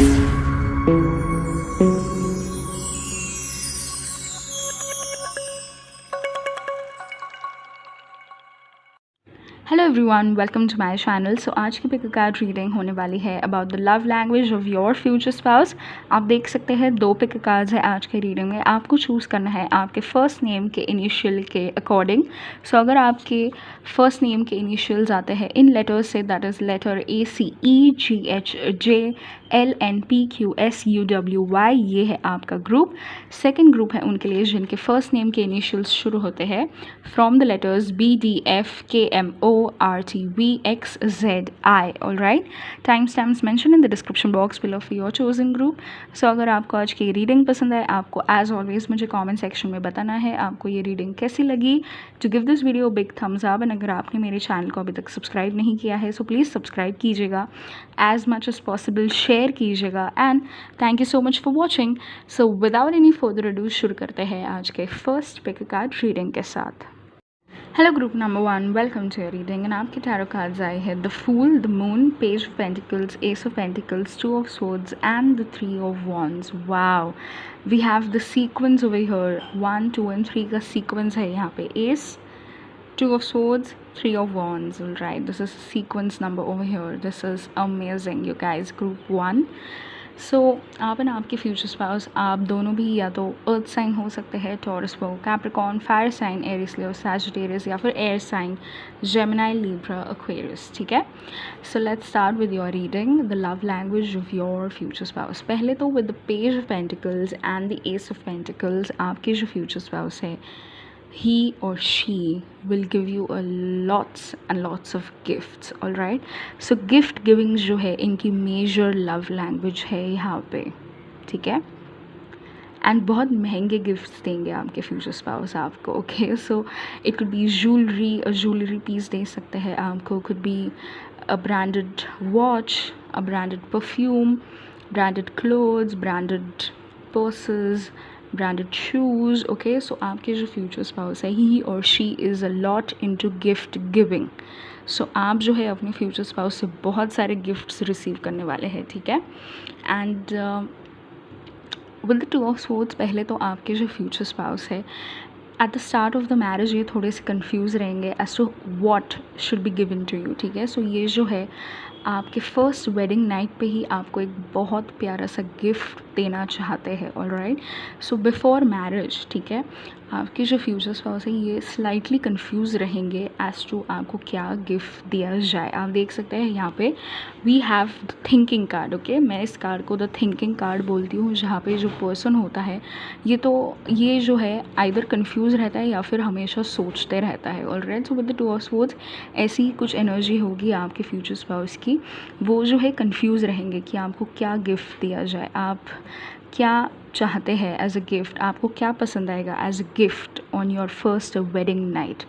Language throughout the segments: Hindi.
Hello everyone, welcome to my channel. So आज की पिक कार्ड रीडिंग होने वाली है about the love language of your future spouse. आप देख सकते हैं 2 पिक कार्ड्स है आज के रीडिंग में। आपको चूज़ करना है आपके फर्स्ट नेम के इनिशियल के अकॉर्डिंग। सो अगर आपके फर्स्ट नेम के इनिशियल्स आते हैं इन लेटर्स से, दैट इज़ लेटर ACEGHJLNPQSUWY, ये है आपका ग्रुप। सेकेंड ग्रुप है उनके लिए जिनके फर्स्ट नेम के इनिशियल्स शुरू होते हैं from the letters BDFKMORTVXZI। All right, time stamps mention in the description box below for your chosen group. So अगर आपको आज की रीडिंग पसंद है, आपको एज ऑलवेज मुझे कमेंट सेक्शन में बताना है आपको ये रीडिंग कैसी लगी। To give this video big thumbs up, and अगर आपने मेरे चैनल को अभी तक सब्सक्राइब नहीं किया है सो प्लीज़ सब्सक्राइब कीजिएगा, as much as possible share कीजिएगा, and thank you so much for watching. So without any further ado शुरू करते हैं आज के फर्स्ट पिक कार्ड रीडिंग के साथ। Hello group number 1, welcome to your reading. And आपके टैरो कार्ड्स आए हैं the fool, the moon, page of pentacles, ace of pentacles, 2 of swords and the 3 of wands। Wow, we have the sequence over here. 1, 2 and 3 का सीक्वेंस है यहाँ पे। Ace, 2 of swords, 3 of wands. All right, this is sequence number over here. This is amazing, you guys. Group 1. सो आप एंड आपके फ्यूचर स्पाउस, आप दोनों भी या तो अर्थ साइन हो सकते हैं, टॉरस, वो Capricorn, fire sign, Aries, Leo, Sagittarius, या फिर air sign, Gemini, Libra, Aquarius. ठीक है, so let's start with your reading the love language of your future spouse. पहले तो with the page of pentacles and the ace of pentacles, आपके जो फ्यूचर स्पाउस है, he or she will give you a lots and lots of gifts. all right, so gift giving जो है इनकी मेजर लव लैंग्वेज है यहाँ पे। ठीक है, एंड बहुत महंगे गिफ्ट्स देंगे आपके फ्यूचर स्पाउस आपको। Okay, so it could be jewellery piece दे सकते हैं आपको, could be a branded watch, a branded perfume, branded clothes, branded purses, branded shoes. Okay, so आपके जो फ्यूचर स्पाउस है, ही और she is a lot into gift giving. So आप जो है अपने फ्यूचर स्पाउस से बहुत सारे गिफ्ट्स रिसीव करने वाले हैं। ठीक है, and with the 2 of swords, पहले तो आपके जो फ्यूचर स्पाउस है at the start of the marriage ये थोड़े से कंफ्यूज रहेंगे as to what should be given to you. ठीक है, सो ये जो है आपके फर्स्ट वेडिंग नाइट पे ही आपको एक बहुत प्यारा सा गिफ्ट देना चाहते हैं। All right, so before marriage, ठीक है, आपके जो फ्यूचर स्पाउस है ये स्लाइटली कंफ्यूज रहेंगे एज टू आपको क्या गिफ्ट दिया जाए। आप देख सकते हैं यहाँ पे we have the thinking card. Okay, मैं इस कार्ड को द थिंकिंग कार्ड बोलती हूँ, जहाँ पे जो पर्सन होता है ये जो है आइदर कंफ्यूज रहता है या फिर हमेशा सोचते रहता है। All right, so with the 2 of swords ऐसी कुछ एनर्जी होगी आपके फ्यूचर स्पाउस की। वो जो है कंफ्यूज रहेंगे कि आपको क्या गिफ्ट दिया जाए, आप क्या चाहते हैं एज अ गिफ्ट, आपको क्या पसंद आएगा as a gift on your first wedding night.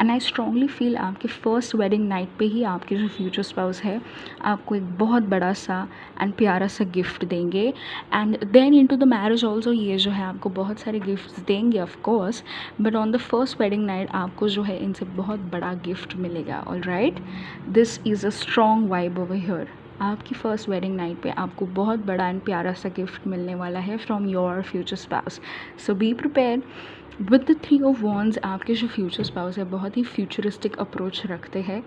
And I strongly feel आपके फर्स्ट वेडिंग नाइट पे ही आपके जो फ्यूचर स्पाउस है आपको एक बहुत बड़ा सा एंड प्यारा सा गिफ्ट देंगे। And then into the marriage also ये जो है आपको बहुत सारे गिफ्ट्स देंगे of course, but on the first wedding night आपको जो है इनसे बहुत बड़ा गिफ्ट मिलेगा। All right, this is a strong vibe over here. आपकी फर्स्ट वेडिंग नाइट पे आपको बहुत बड़ा एंड प्यारा सा गिफ्ट मिलने वाला है from your future spouse. So be prepared. With the 3 of wands, आपके जो फ्यूचर स्पाउस है बहुत ही फ्यूचरिस्टिक अप्रोच रखते हैं।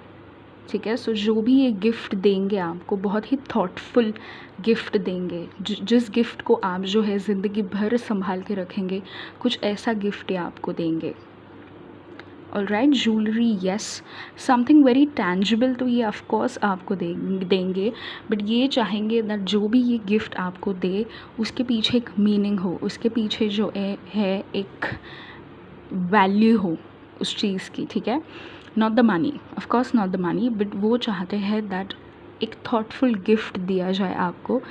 ठीक है, सो जो भी ये गिफ्ट देंगे आपको बहुत ही थॉटफुल गिफ्ट देंगे। जिस गिफ्ट को आप जो है ज़िंदगी भर संभाल के रखेंगे, कुछ ऐसा गिफ्ट ये आपको देंगे। All right, jewellery, yes, something very tangible तो ये ऑफकोर्स आपको देंगे, बट ये चाहेंगे दैट जो भी ये गिफ्ट आपको दे उसके पीछे एक मीनिंग हो, उसके पीछे जो है एक वैल्यू हो उस चीज़ की। ठीक है, not the money, of course not the money, but वो चाहते हैं दैट एक थॉटफुल गिफ्ट दिया जाए आपको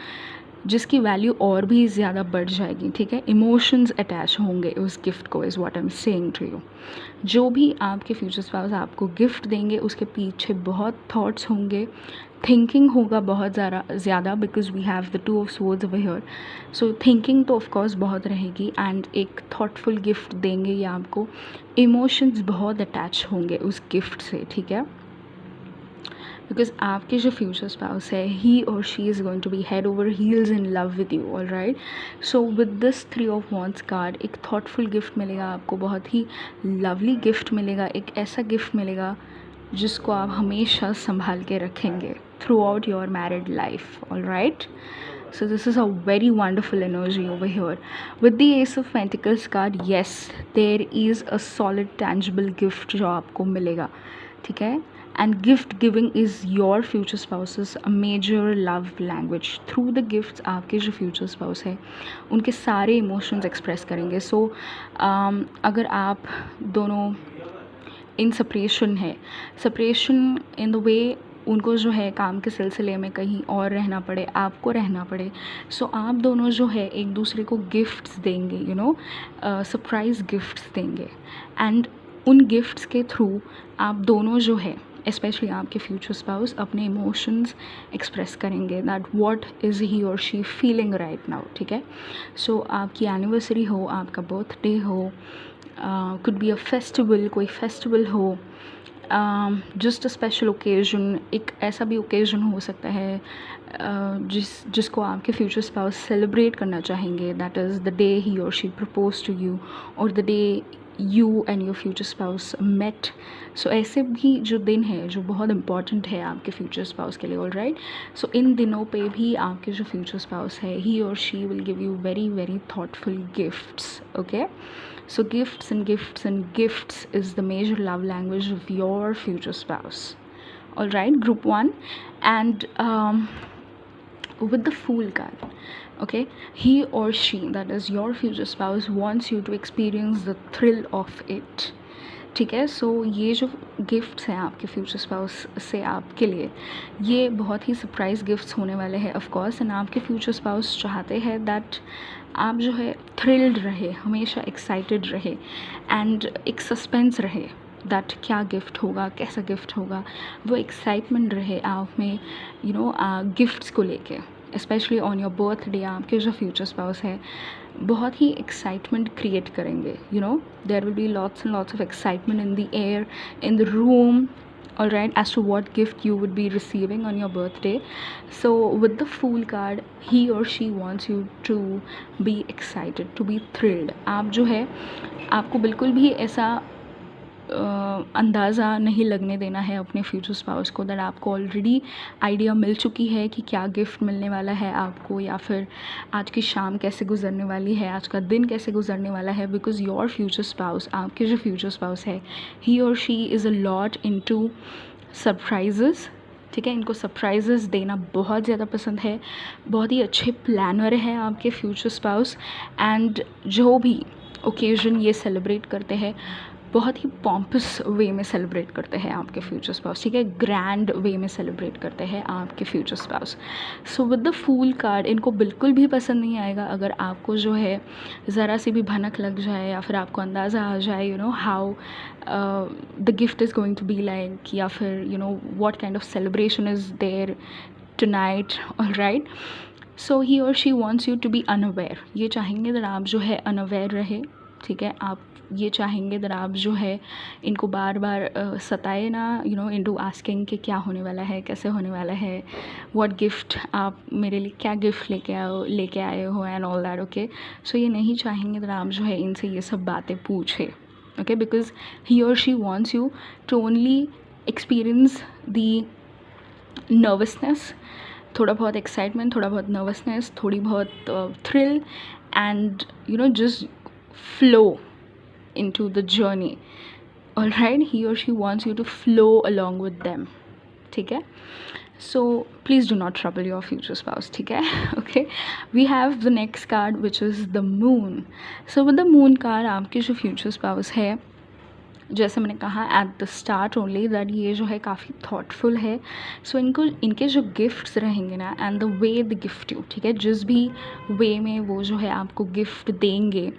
जिसकी वैल्यू और भी ज़्यादा बढ़ जाएगी। ठीक है, इमोशंस अटैच होंगे उस गिफ्ट को, is what I am saying to you. जो भी आपके फ्यूचर स्पाउस आपको गिफ्ट देंगे उसके पीछे बहुत थॉट्स होंगे, थिंकिंग होगा बहुत ज़्यादा, because we have the 2 of swords over here. So thinking तो ऑफकोर्स बहुत रहेगी, एंड एक थॉटफुल गिफ्ट देंगे या आपको इमोशंस बहुत अटैच होंगे उस गिफ्ट से। ठीक है, बिकॉज आपके जो फ्यूचर स्पाउस है, ही और she is going to be head over heels in love with you, all right. So with this 3 of Wands card एक थॉटफुल गिफ्ट मिलेगा आपको, बहुत ही लवली गिफ्ट मिलेगा, एक ऐसा गिफ्ट मिलेगा जिसको आप हमेशा संभाल के रखेंगे through out your married life, all right. So this is a very wonderful energy over here. With the Ace of Pentacles card, yes, there is a solid tangible gift जो आपको मिलेगा, ठीक है. And gift giving is your future spouse's a major love language. Through the gifts आपके जो future spouse है उनके सारे emotions express करेंगे. So अगर आप दोनों इन सेपरेशन है, सेपरेशन इन द वे उनको जो है काम के सिलसिले में कहीं और रहना पड़े, आपको रहना पड़े, सो आप दोनों जो है एक दूसरे को गिफ्ट्स देंगे, यू नो, सरप्राइज़ गिफ्ट्स देंगे. एंड उन गिफ्ट्स के थ्रू आप दोनों जो है, स्पेशली आपके फ्यूचर स्पाउस, अपने इमोशंस एक्सप्रेस करेंगे दैट व्हाट इज़ ही और शी फीलिंग राइट नाउ, ठीक है. सो आपकी एनिवर्सरी हो, आपका बर्थडे हो, कुड बी अ फेस्टिवल, कोई फेस्टिवल हो, जस्ट अ स्पेशल ओकेजन, एक ऐसा भी ओकेजन हो सकता है जिसको आपके फ्यूचर स्पाउस सेलिब्रेट करना चाहेंगे. That is the day he और शी प्रपोज टू यू, और the day you and your future spouse met. So ऐसे भी जो दिन है जो बहुत इंपॉर्टेंट है आपके फ्यूचर स्पाउस के लिए, ऑल राइट. सो इन दिनों पे भी आपके जो फ्यूचर स्पाउस है, ही और she will give you very very thoughtful gifts, okay. So gifts and gifts and gifts is the major love language of your future spouse. All right, group 1. And with the Fool card, okay, he or she, that is your future spouse, wants you to experience the thrill of it. ठीक है. सो ये जो गिफ्ट्स हैं आपके फ्यूचर स्पाउस से आपके लिए, ये बहुत ही सरप्राइज़ गिफ्ट्स होने वाले हैं ऑफ कोर्स. एंड आपके फ्यूचर स्पाउस चाहते हैं दैट आप जो है थ्रिल्ड रहे, हमेशा एक्साइटेड रहे, एंड एक सस्पेंस रहे दैट क्या गिफ्ट होगा, कैसा गिफ्ट होगा, वो एक्साइटमेंट रहे आप में, यू नो, गिफ्ट्स को लेके. स्पेशली ऑन योर बर्थडे आपके जो फ्यूचर स्पाउस है बहुत ही एक्साइटमेंट क्रिएट करेंगे, you know, there will be lots and lots of excitement in the air, in the room, all right, as to what gift you would be receiving on your birthday. So with the Fool card, he or she wants you to be excited, to be thrilled. आप जो है, आपको बिल्कुल भी ऐसा अंदाज़ा नहीं लगने देना है अपने फ्यूचर स्पाउस को दैट आपको ऑलरेडी आइडिया मिल चुकी है कि क्या गिफ्ट मिलने वाला है आपको, या फिर आज की शाम कैसे गुजरने वाली है, आज का दिन कैसे गुजरने वाला है. बिकॉज योर फ्यूचर स्पाउस, आपके जो फ्यूचर स्पाउस है, ही और she is a lot into surprises, ठीक है. इनको सरप्राइजेस देना बहुत ज़्यादा पसंद है, बहुत ही अच्छे प्लानर हैं आपके फ्यूचर स्पाउस. एंड जो भी ओकेजन ये सेलिब्रेट करते हैं बहुत ही पॉम्पस वे में सेलिब्रेट करते हैं आपके फ्यूचर स्पाउस, ठीक है. ग्रैंड वे में सेलिब्रेट करते हैं आपके future spouse. So with the fool card इनको बिल्कुल भी पसंद नहीं आएगा अगर आपको जो है ज़रा सी भी भनक लग जाए, या फिर आपको अंदाज़ा आ जाए, you know, how the gift is going to be like, या फिर you know what kind of celebration is there tonight, all right. So he और she wants you to be unaware. ये चाहेंगे दैट आप जो है अनअवेयर रहे, ठीक है. आप ये चाहेंगे दैट आप जो है इनको बार बार सताए ना, यू नो, इनटू आस्किंग कि क्या होने वाला है, कैसे होने वाला है, व्हाट गिफ्ट, आप मेरे लिए क्या गिफ्ट लेके आए हो and all that, okay. So ये नहीं चाहेंगे दैट आप जो है इनसे ये सब बातें पूछे, ओके, बिकॉज ही और she wants you to only experience the nervousness, थोड़ा बहुत एक्साइटमेंट, थोड़ा बहुत नर्वसनेस, थोड़ी बहुत thrill, and you know just flow into the journey, all right. He or she wants you to flow along with them, ठीक है. So please do not trouble your future spouse, ठीक है. Okay, we have the next card which is the Moon. So with the Moon card आपके जो future spouse है, जैसे मैंने कहा eight the start only that ये जो है काफ़ी थॉटफुल है. सो इनके जो गिफ्ट्स रहेंगे ना, and the way the gift you, ठीक है, जिस भी वे में वो जो है आपको गिफ्ट देंगे,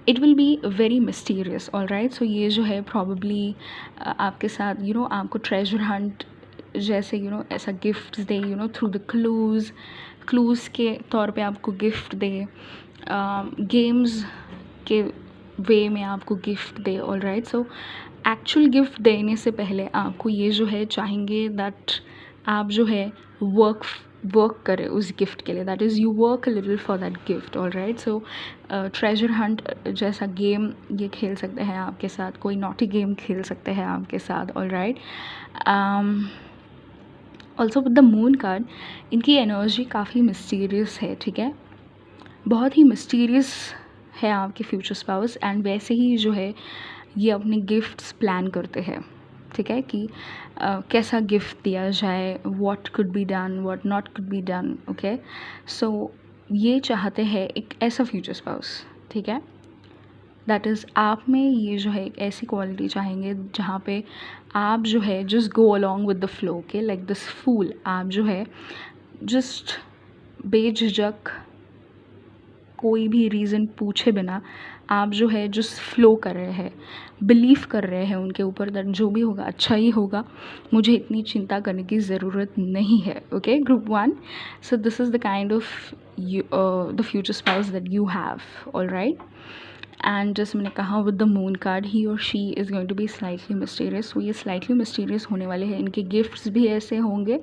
it will be very mysterious, all right. So ये जो है प्रॉबली आपके साथ, यू नो, आपको ट्रेजर हंट जैसे, यू नो, ऐसा गिफ्ट दे, you know, through the clues के तौर पे आपको गिफ्ट दे, गेम्स के वे में आपको गिफ्ट दे, all right. So actual gift देने से पहले आपको ये जो है चाहेंगे दैट आप जो है वर्क करें उस गिफ्ट के लिए, that is you work little for that gift. All right, so treasure Hunt जैसा गेम ये खेल सकते हैं आपके साथ, कोई नॉटी गेम खेल सकते हैं आपके साथ। All right, also with the moon card, इनकी एनर्जी काफ़ी मिस्टीरियस है, ठीक है, बहुत ही मिस्टीरियस है आपके फ्यूचर स्पाउस। एंड वैसे ही जो है ये अपने गिफ्ट्स प्लान करते हैं, ठीक है, कि कैसा गिफ्ट दिया जाए, what could be done, what not could be done. Okay, so ये चाहते हैं एक ऐसा फ्यूचर स्पाउस, ठीक है, दैट इज़ आप में ये जो है एक ऐसी क्वालिटी चाहेंगे जहाँ पे आप जो है just go along with the flow. Okay, like this fool, आप जो है जस्ट बेझिझक कोई भी रीज़न पूछे बिना आप जो है जस्ट फ्लो कर रहे हैं, बिलीव कर रहे हैं उनके ऊपर, दैट जो भी होगा अच्छा ही होगा, मुझे इतनी चिंता करने की ज़रूरत नहीं है। Okay, group 1, so this is the kind of the future spouse that you have. All right, and जैसे मैंने कहा with the moon card, he और she is going to be slightly mysterious. तो ये स्लाइटली मिस्टीरियस होने वाले हैं, इनके गिफ्ट्स भी ऐसे होंगे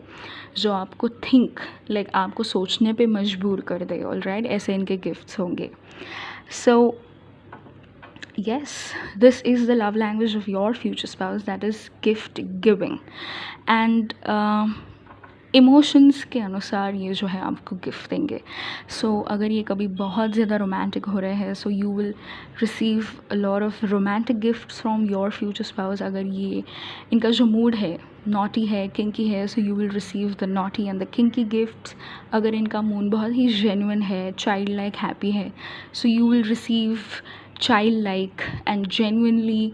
जो आपको थिंक लाइक आपको सोचने पे मजबूर कर दे। ऑल राइट, ऐसे इनके गिफ्ट्स होंगे। सो yes, this is the love language of your future spouse, that is gift giving. And emotions के अनुसार ये जो है आपको गिफ्ट देंगे। सो अगर ये कभी बहुत ज़्यादा रोमांटिक हो रहे हैं, so you will receive a lot of romantic gifts from your future spouse. अगर ये इनका जो मूड है नॉटी है, किंकी है, so you will receive the naughty and the kinky gifts. अगर इनका मूड बहुत ही जेन्युइन है, चाइल्ड लाइक हैप्पी है, so you will receive child like and genuinely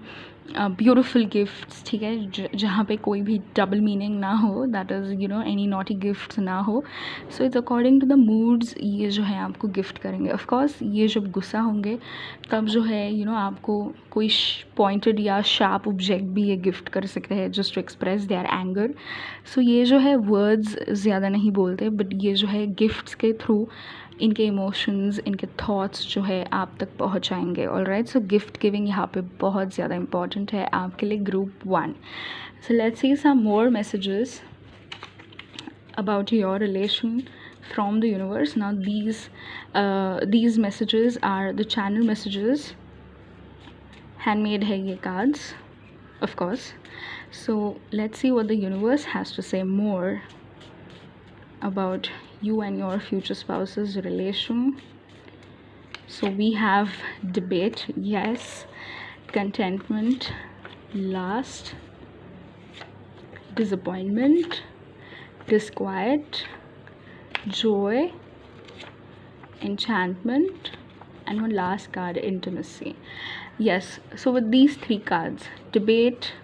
beautiful gifts, ठीक है, जहाँ पे कोई भी डबल मीनिंग ना हो, that is you know any naughty gifts ना हो। So it's according to the moods ये जो है आपको गिफ्ट करेंगे। ऑफ कोर्स ये जब गुस्सा होंगे तब जो है यू नो आपको कोई पॉइंटेड या शार्प ऑब्जेक्ट भी ये गिफ्ट कर सकते हैं just to express their anger. So ये जो है वर्ड्स ज़्यादा नहीं बोलते, बट ये जो है गिफ्ट्स के थ्रू इनके इमोशंस, इनके थॉट्स जो है आप तक पहुंचाएंगे। All right, so gift giving यहाँ पे बहुत ज़्यादा इंपॉर्टेंट है आपके लिए, group 1। So let's see some more messages about your relation from the universe. Now these messages are the channel messages, handmade hai ye cards, of course. So let's see what the universe has to say more about you and your future spouse's relation. So we have debate, yes, contentment, lust, disappointment, disquiet, joy, enchantment, and one last card, intimacy. Yes, so with these 3 cards, debate,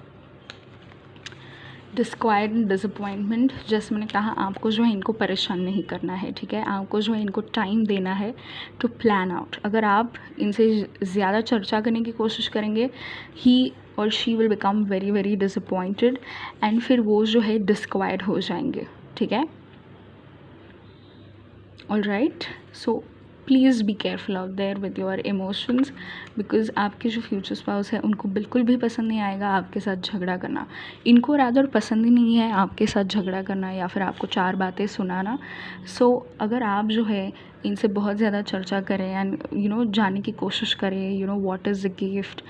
disquiet and disappointment, जैसे मैंने कहा आपको जो है इनको परेशान नहीं करना है, ठीक है, आपको जो है इनको टाइम देना है टू प्लान आउट। अगर आप इनसे ज़्यादा चर्चा करने की कोशिश करेंगे, ही और she will become very very disappointed and फिर वो जो है डिस्क्वाइट हो जाएंगे, ठीक है। All right, so please be careful out there with your emotions, because आपके जो फ्यूचर स्पाउस है उनको बिल्कुल भी पसंद नहीं आएगा आपके साथ झगड़ा करना। इनको रादर पसंद ही नहीं है आपके साथ झगड़ा करना या फिर आपको 4 बातें सुनाना। सो अगर आप जो है इनसे बहुत ज़्यादा चर्चा करें एंड यू नो जानने की कोशिश करें, you know what is the gift,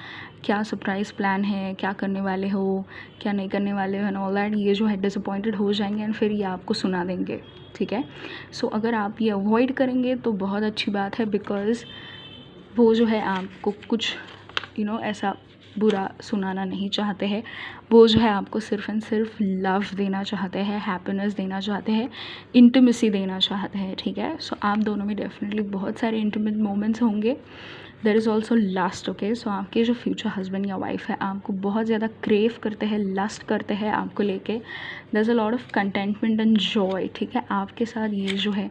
क्या सरप्राइज़ प्लान है, क्या करने वाले हो, क्या नहीं करने वाले हो एंड ऑल दैट, ये जो है डिसअपॉइंटेड हो जाएंगे एंड फिर ये आपको सुना देंगे, ठीक है। सो अगर आप ये अवॉइड करेंगे तो बहुत अच्छी बात है, बिकॉज़ वो जो है आपको कुछ यू नो ऐसा बुरा सुनाना नहीं चाहते हैं। वो जो है आपको सिर्फ़ एंड सिर्फ लव देना चाहते हैं, हैप्पीनेस देना चाहते हैं, इंटिमेसी देना चाहते हैं, ठीक है। सो आप दोनों में डेफिनेटली बहुत सारे इंटिमेट मोमेंट्स होंगे। There is also lust, okay. So आपके जो फ्यूचर हस्बैंड या वाइफ है आपको बहुत ज़्यादा क्रेव करते हैं, लस्ट करते हैं आपको लेके। There is a lot of contentment and joy, ठीक है। आपके साथ ये जो है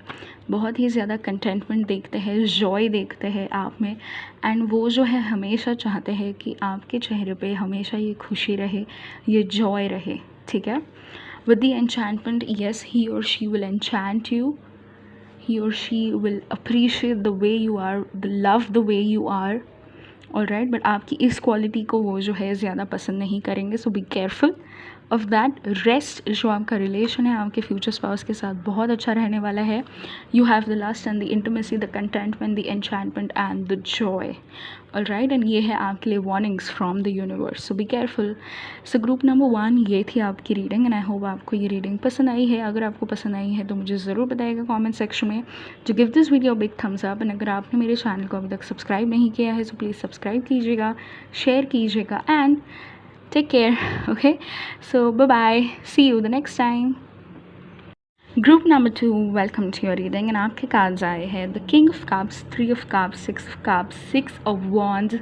बहुत ही ज़्यादा कंटेंटमेंट देखते हैं, जॉय देखते हैं आप में, एंड वो जो है हमेशा चाहते हैं कि आपके चेहरे पे हमेशा ये खुशी रहे, ये जॉय रहे, ठीक है। With the enchantment, yes, he और she will enchant you, he or she will appreciate the way you are, the love the way you are, all right, but आपकी इस क्वालिटी को वो जो है ज़्यादा पसंद नहीं करेंगे, so be careful, of that rest जो आपका रिलेशन है आपके फ्यूचर स्पाउस के साथ बहुत अच्छा रहने वाला है. You have the lust and the intimacy, the contentment, the enchantment and the joy. All right, and ये है आपके लिए warnings from the universe, so be careful. So group number 1 ये थी आपकी रीडिंग एंड आई होप आपको ये रीडिंग पसंद आई है. अगर आपको पसंद आई है तो मुझे ज़रूर बताइएगा कमेंट सेक्शन में. जो give this video big thumbs up, and अगर आपने मेरे चैनल को अभी तक सब्सक्राइब नहीं किया है तो प्लीज़ सब्सक्राइब कीजिएगा, शेयर कीजिएगा and take care. Okay, so bye bye, see you the next time. Group number 2, welcome to your reading and आपके cards आए हैं the King of Cups, 3 of Cups, 6 of Cups, 6 of Wands,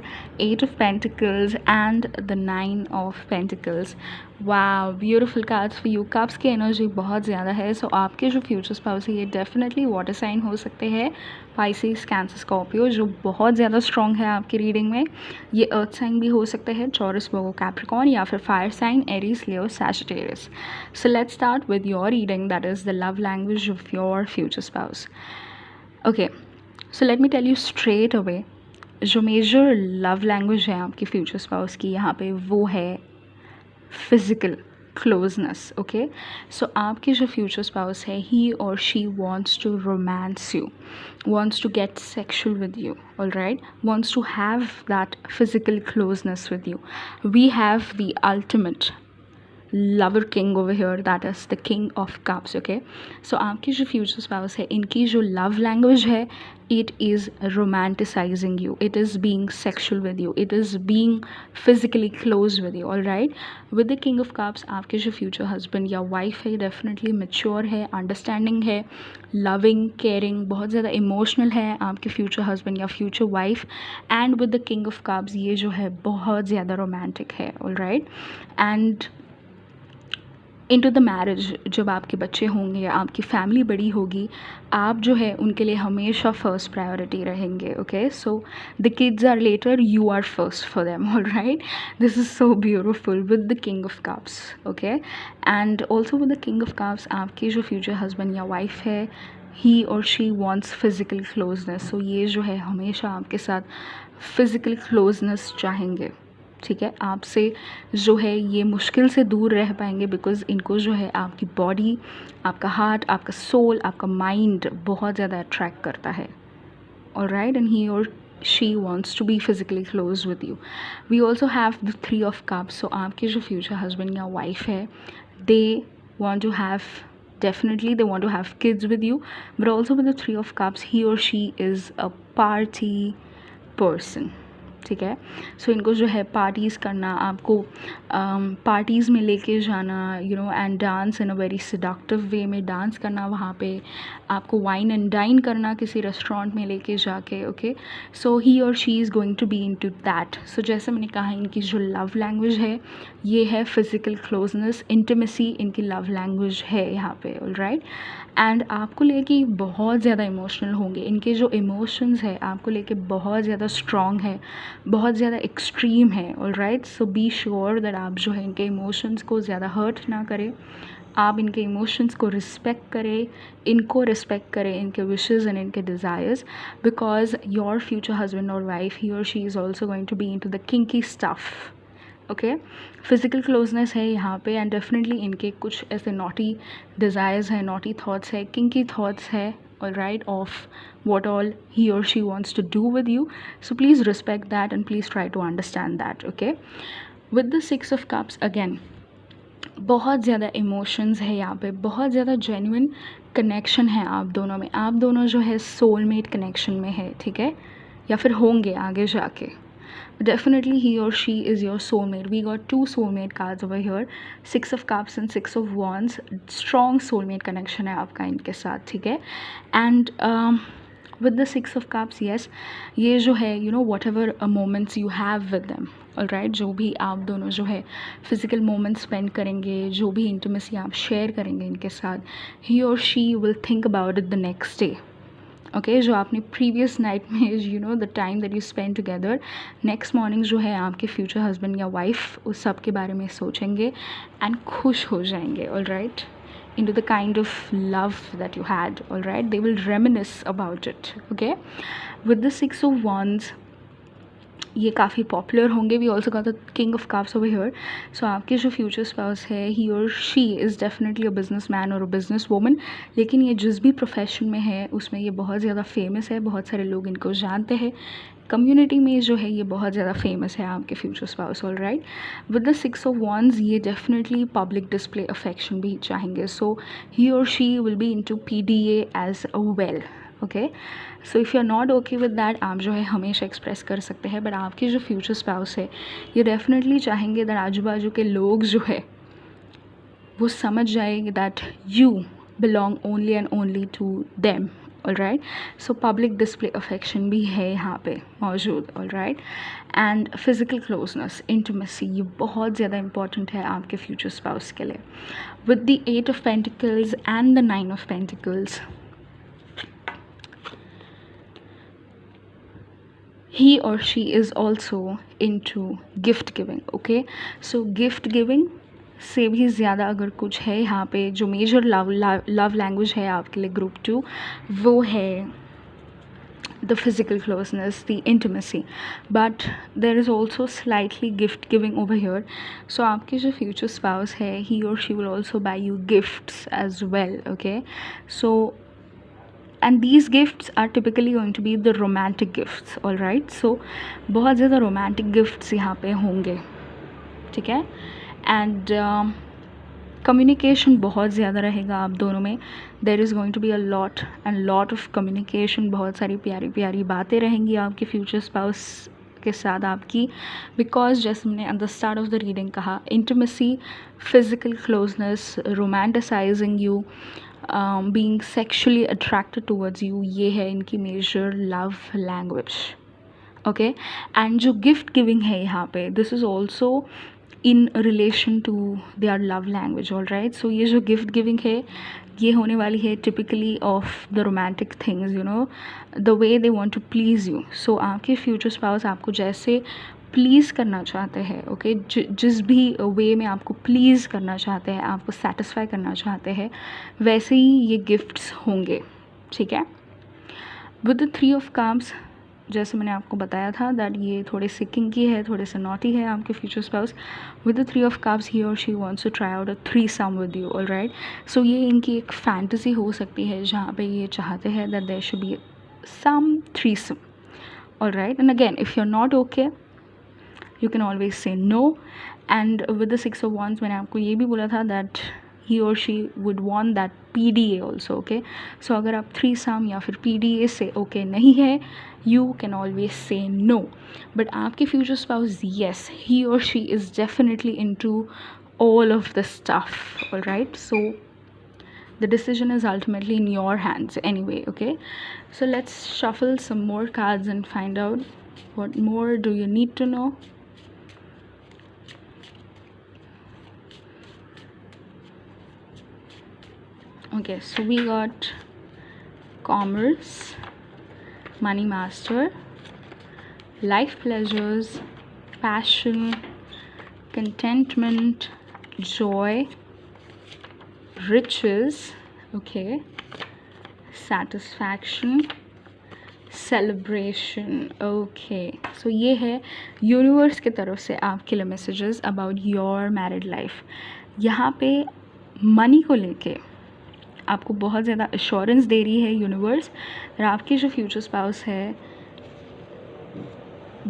8 of Pentacles and the 9 of Pentacles. वाह, beautiful cards for you. Cups की एनर्जी बहुत ज़्यादा है. सो आपके जो फ्यूचर स्पाउस है ये डेफिनेटली वाटर साइन हो सकते हैं, पाइसेस, कैंसर, स्कॉर्पियो, जो बहुत ज़्यादा स्ट्रॉन्ग है आपकी रीडिंग में. ये अर्थ साइन भी हो सकते हैं, टॉरस, वर्गो, कैप्रिकॉर्न, या फिर fire sign, Aries, Leo, Sagittarius. So let's start with your reading, that is the love language of your future spouse. Okay, so let me tell you straight away, जो मेजर लव लैंग्वेज है आपके फ्यूचर स्पाउस की यहाँ पे वो है फिजिकल क्लोजनेस. ओके, सो आपके जो फ्यूचर स्पाउस है ही और she wants to romance you, wants to get sexual with you, all right, wants to have that physical closeness with you. We have the ultimate lover king over here, that is the King of Cups. Okay, so आपकी जो फ्यूचर स्पाउस है इनकी जो लव लैंग्वेज है it is romanticizing you, it is being sexual with you, it is being physically close with you. all right, with the King of Cups आपके जो फ्यूचर हस्बैंड या वाइफ है डेफिनेटली मेच्योर है, अंडरस्टैंडिंग है, लविंग, केयरिंग, बहुत ज़्यादा इमोशनल है आपके फ्यूचर हस्बैंड या future wife. And with the King of Cups ये जो है बहुत ज़्यादा रोमांटिक है. All right, and into the marriage जब आपके बच्चे होंगे, आपकी फैमिली बड़ी होगी, आप जो है उनके लिए हमेशा फर्स्ट प्रायोरिटी रहेंगे. Okay, so the kids are later, you are first for them. All right, this is so beautiful with the King of Cups. Okay, and also with the King of Cups आपकी जो फ्यूचर हस्बैंड या वाइफ है ही और शी वॉन्ट्स फिज़िकल क्लोजनेस. सो ये जो है हमेशा आपके साथ फिज़िकल क्लोजनेस चाहेंगे. ठीक है, आपसे जो है ये मुश्किल से दूर रह पाएंगे बिकॉज़ इनको जो है आपकी बॉडी, आपका हार्ट, आपका सोल, आपका माइंड बहुत ज़्यादा अट्रैक्ट करता है. ऑल राइट, एंड ही और she wants to be physically close with you. We also have the 3 of Cups. So आपके जो फ्यूचर हस्बैंड या वाइफ है they want to have, definitely they want to have kids with you, but also with the 3 of Cups he or she is a party person. ठीक है, सो इनको जो है पार्टीज़ करना, आपको पार्टीज़ में लेके जाना, you know, and dance in a very seductive way में डांस करना, वहाँ पे आपको वाइन एंड डाइन करना किसी रेस्टोरेंट में लेके जाके. ओके, सो ही और she is going to be into that. So जैसे मैंने कहा इनकी जो लव लैंग्वेज है ये है फिज़िकल क्लोजनेस, इंटीमेसी इनकी लव लैंग्वेज है यहाँ पे. ऑल राइट, एंड आपको लेके बहुत ज़्यादा इमोशनल होंगे. इनके जो इमोशंस है आपको लेके बहुत ज़्यादा स्ट्रॉन्ग है, बहुत ज़्यादा एक्सट्रीम है. All right, so be sure that आप जो है इनके इमोशंस को ज़्यादा हर्ट ना करें, आप इनके इमोशंस को रिस्पेक्ट करें, इनको रिस्पेक्ट करें, इनके विशेज़ एंड इनके desires, because your future husband और वाइफ ही और she is also going to be into the kinky stuff. Okay, physical closeness है यहाँ पे, एंड डेफिनेटली इनके कुछ ऐसे नॉटी डिज़ायर्स हैं, नॉटी थॉट्स है, किंकी थॉट्स है. all right, of what all he or she wants to do with you. So please respect that and please try to understand that. Okay, with the 6 of Cups again बहुत ज़्यादा इमोशंस है यहाँ पे, बहुत ज़्यादा जेन्युइन कनेक्शन है आप दोनों में. आप दोनों जो है सोलमेट कनेक्शन में है. ठीक है, या फिर होंगे आगे जाके. Definitely he or she is your soulmate. We got 2 soulmate cards over here, 6 of Cups and 6 of Wands. Strong soulmate connection है आपका इनके साथ. ठीक है, and with the 6 of Cups, yes, ये जो है you know whatever moments you have with them, all right, जो भी आप दोनों जो है फिज़िकल मोमेंट्स स्पेंड करेंगे, जो भी इंटीमेसी आप शेयर करेंगे इनके साथ, he or she will think about it the next day. Okay, जो आपने प्रीवियस नाइट में you know the time that you spend together, next morning जो है आपके फ्यूचर हस्बैंड या वाइफ उस सब के बारे में सोचेंगे एंड खुश हो जाएंगे. All right, into the kind of love that you had. All right, they will reminisce about it. Okay, with the 6 of Wands ये काफ़ी पॉपुलर होंगे। We also got the king of cups over here. So आपके जो फ्यूचर स्पाउस है, ही और she is definitely a businessman और अ बिजनेस वूमन, लेकिन ये जिस भी प्रोफेशन में है उसमें ये बहुत ज़्यादा फेमस है, बहुत सारे लोग इनको जानते हैं, कम्युनिटी में जो है ये बहुत ज़्यादा फेमस है आपके future spouse. All right, with the 6 of wands ये डेफिनेटली पब्लिक डिस्प्ले अफेक्शन भी चाहेंगे। सो ही और she will be into PDA as a well. Okay, so if you are not okay with that, आप जो है हमेशा एक्सप्रेस कर सकते हैं, बट आपके जो फ्यूचर स्पाउस है ये डेफिनेटली चाहेंगे दैट आजू बाजू के लोग जो है वो समझ जाएंगे that you belong only and only to them. All right, so public display affection भी है यहाँ पे मौजूद। All right, and physical closeness, intimacy, ये बहुत ज़्यादा इंपॉर्टेंट है आपके फ्यूचर स्पाउस के लिए। With the 8 of pentacles and the 9 of pentacles, he or she is also into gift giving. Okay, so gift giving से भी ज़्यादा अगर कुछ है यहाँ पे जो मेजर लव लैंग्वेज है आपके लिए ग्रुप 2, वो है the physical closeness, the intimacy, but there is also slightly gift giving over here. So आपके जो future spouse है, he or she will also buy you gifts as well. Okay, so and these gifts are typically going to be the romantic gifts. all right, so बहुत ज़्यादा romantic gifts यहाँ पे होंगे, ठीक है, and communication बहुत ज़्यादा रहेगा आप दोनों में। there is going to be a lot of communication, बहुत सारी प्यारी प्यारी बातें रहेंगी आपके future spouse के साथ आपकी, बिकॉज जैसे हमने at the start of the reading कहा, intimacy, physical closeness, romanticising you, being sexually attracted towards you, ये है इनकी major love language. Okay, and जो गिफ्ट गिविंग है यहाँ पे, this is also in relation to their love language. All right, so ये जो गिफ्ट गिविंग है ये होने वाली है typically of the romantic things, you know, the way they want to please you. सो आपके फ्यूचर स्पाउस आपको जैसे प्लीज़ करना चाहते हैं, ओके, जिस भी वे में आपको प्लीज़ करना चाहते हैं, आपको सेटिस्फाई करना चाहते हैं, वैसे ही ये गिफ्ट्स होंगे, ठीक है। विद द 3 ऑफ कप्स, जैसे मैंने आपको बताया था दैट ये थोड़े से किंकी है, थोड़े से नॉटी है आपके future spouse. With the 3 of cups, he और she wants to try out a threesome with you. All right, so ये इनकी एक फैंटेसी हो सकती है जहाँ पे ये चाहते हैं that there should be some threesome. All right, and again if you are not okay, you can always say no. And with the 6 of wands, मैंने आपको ये भी बोला था that he or she would want that PDA also. okay, so अगर आप threesome या फिर PDA से okay नहीं है, you can always say no. but आपके future spouse, yes, he or she is definitely into all of this stuff. all right, so the decision is ultimately in your hands anyway. okay, so let's shuffle some more cards and find out what more do you need to know. Okay, so we got commerce, money master, life pleasures, passion, contentment, joy, riches, okay, satisfaction, celebration. okay, so ये है यूनिवर्स की तरफ से आपके लिए messages about your married life. यहाँ पे मनी को लेके आपको बहुत ज़्यादा एश्योरेंस दे रही है यूनिवर्स, और आपके जो फ्यूचर स्पाउस है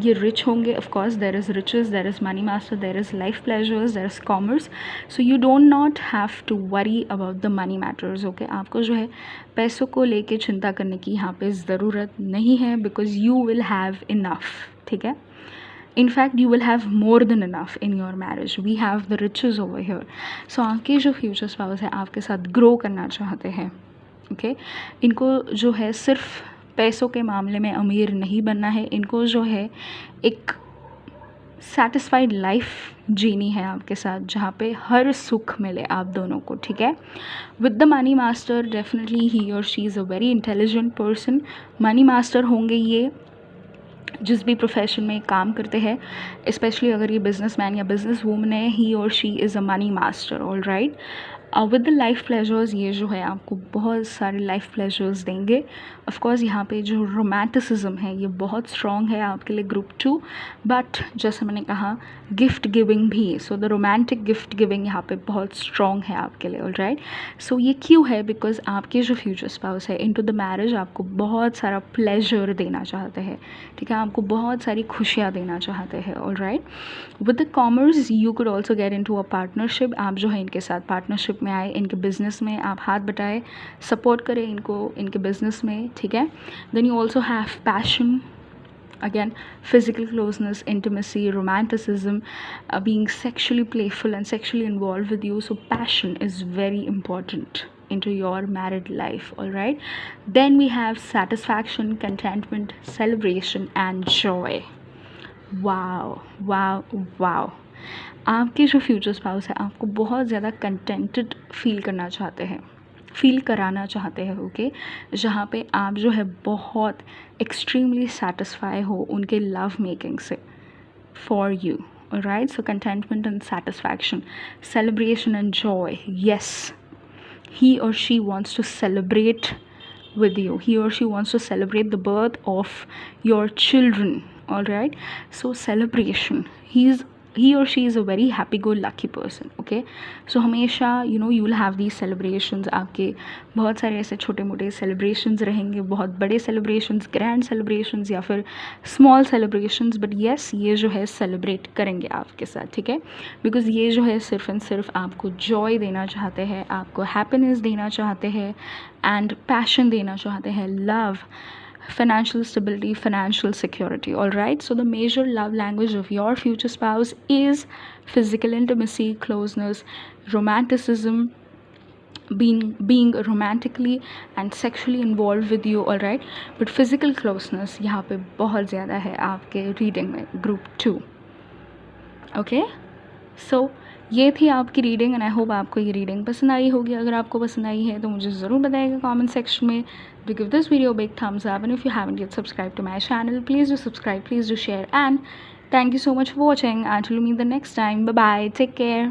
ये रिच होंगे। Of course there is riches, there is money master, there is life pleasures, there is commerce. So you don't not have to worry about the money matters. Okay, आपको जो है पैसों को लेके चिंता करने की यहाँ पे ज़रूरत नहीं है, because you will have enough, ठीक है। in fact you will have more than enough in your marriage. we have the riches over here. so आपके जो future spouse है आपके साथ grow करना चाहते हैं, okay? इनको जो है सिर्फ पैसों के मामले में अमीर नहीं बनना है, इनको जो है एक सेटिस्फाइड लाइफ जीनी है आपके साथ, जहाँ पे हर सुख मिले आप दोनों को, ठीक है। With the money master, definitely he और she is a very intelligent person. Money master होंगे ये जिस भी प्रोफेशन में काम करते हैं, स्पेशली अगर ये बिजनेसमैन या बिजनेस वूमन है, ही और she is a money master. All right, with the life pleasures, ये जो है आपको बहुत सारे लाइफ प्लेजर्स देंगे। ऑफ कोर्स यहाँ पे जो रोमांटिसिज्म है ये बहुत स्ट्रॉन्ग है आपके लिए ग्रुप 2, बट जैसे मैंने कहा गिफ्ट गिविंग भी, so the romantic gift giving यहाँ पे बहुत स्ट्रॉन्ग है आपके लिए, ऑलराइट। सो ये क्यों है? बिकॉज आपके जो फ्यूचर स्पाउस है इनटू द मैरिज आपको बहुत सारा प्लेजर देना चाहते हैं, ठीक है, आपको बहुत सारी खुशियाँ देना चाहते हैं, alright. With the commerce you could also get into a partnership, आप जो है इनके साथ पार्टनरशिप में आए, इनके बिजनेस में आप हाथ बटाए, सपोर्ट करें इनको इनके बिजनेस में, ठीक है। Then you also have passion, again physical closeness, intimacy, romanticism, being sexually playful and sexually involved with you, so passion is very important into your married life, all right. Then we have satisfaction, contentment, celebration and joy. wow wow wow आपके जो फ्यूचर स्पाउस है आपको बहुत ज़्यादा कंटेंटेड फील करना चाहते हैं, फील कराना चाहते हैं, ओके, जहाँ पे आप जो है बहुत एक्सट्रीमली सेटिस्फाई हो उनके लव मेकिंग से for you, right. So containment and satisfaction, celebration and Joy, yes, he or she wants to celebrate with you, he or she wants to celebrate the birth of your children, all right. So celebration, he or she is a very happy go lucky person, okay. So हमेशा you will have these celebrations, आपके बहुत सारे ऐसे छोटे मोटे celebrations रहेंगे, बहुत बड़े celebrations, grand celebrations या फिर small celebrations, but yes ये जो है celebrate करेंगे आपके साथ, ठीक है, because ये जो है सिर्फ एंड सिर्फ आपको joy देना चाहते हैं, आपको happiness देना चाहते हैं and passion देना चाहते हैं, love, financial stability, financial security, all right. So the major love language of your future spouse is physical intimacy, closeness, romanticism, being romantically and sexually involved with you, all right. But physical closeness यहाँ पे बहुत ज़्यादा है आपके रीडिंग में ग्रुप 2, ओके। सो ये थी आपकी रीडिंग एंड आई होप आपको ये रीडिंग पसंद आई होगी। अगर आपको पसंद आई है तो मुझे ज़रूर बताइएगा कमेंट सेक्शन में। Do give this video a big thumbs up, and if you haven't yet subscribed to my channel, please do subscribe, please do share, and thank you so much for watching. Until we meet the next time, bye bye, take care.